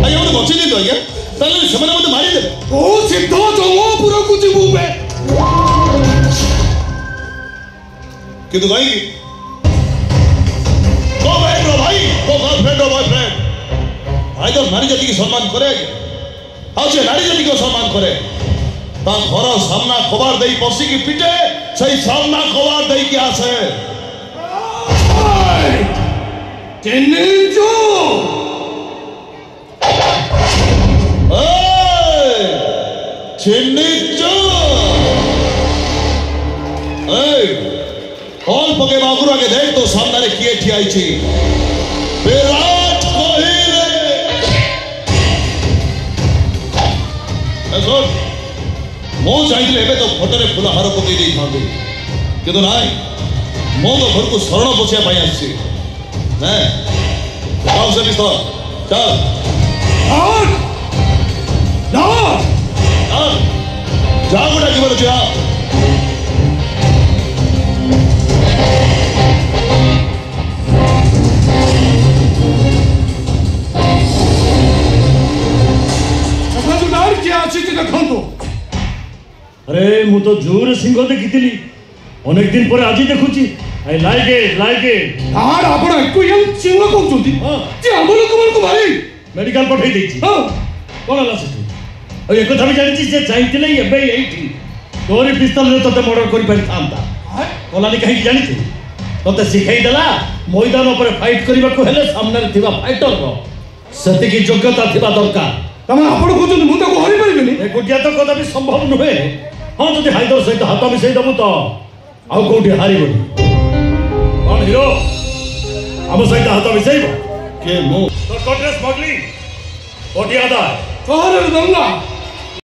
ଆଜ୍ଞା ମୋତେ ବଞ୍ଚେଇ ଦିଅନ୍ତୁ ଆଜ୍ଞା ତାହେଲେ ସେମାନେ ମୋତେ ମାରିଦେବେ ଓ ସିଦ୍ଧ ଜମପୁରକୁ ଯିବୁ ବେ କିନ୍ତୁ କାହିଁକି तो बहन रो भाई तो गर्लफ्रेंड रो बॉयफ्रेंड भाई तो नारी जाति की सम्मान करे ଆଉ ସେ ନାରୀ ଜାତିକୁ ସମ୍ମାନ କରେ ତା ଘର ସାମ୍ନା କବାଟ ଦେଇ ପଶିକି ପିଟେ ସେଇ ସାମ୍ନା କବାଟ ଦେଇକି ଆସେ ଚିହ୍ନିଛୁ ଚିହ୍ନିଛୁ କଲ୍ ପକେଇବା ଆଗରୁ ଆଗେ ଦେଖ ତୋ ସାମ୍ନାରେ କିଏ ଠିଆ ହେଇଛି ବିରାଟ କୋହଲି ମୁଁ ଚାହିଁଥିଲି ଏବେ ତ ଫଟୋରେ ଫୁଲ ହାର ପକେଇ ଦେଇଥାନ୍ତି କିନ୍ତୁ ନାଇଁ ମୁଁ ତ ଘରକୁ ଶରଣ ବସିବା ପାଇଁ ଆସିଛି ଚାଲ ସେ ବିସ୍ତ ଚାଲ ଯା ଗୋଟା ଜୀବନ ଯା ଦେଖନ୍ତୁ अरे मु तो जोर सिंह देखी अनेक दिन पर आज देखुची आई लाइक इट आर आपण एको यंग सिंह कहउछंती जे हम लोक को भाई मेडिकल पठै देछि हां कोन हला सेठी आ एक कथा भी जानि जे चाहतिले एबे एठी तोरी पिस्तल रे तते मर्डर करि पारि थांता कोलानी कहि जानि छु तते सिखाई देला मैदान ऊपर फाइट करबा को हेले सामने थिबा फाइटर रो सती की योग्यता थिबा दरकार तमे आपण कहउछंती मु ताको हरि परिबेनी ए गुटिया तो कदा भी संभव नहे हाँ जदि हाइदर सहित हाथ मिसई दबु तो आउ कोठी हारिबनी कौन हीरो आम सहित हाथ मिसईब के मु तो कट्रे स्मगलिंग कोठी आदा शहर दंगा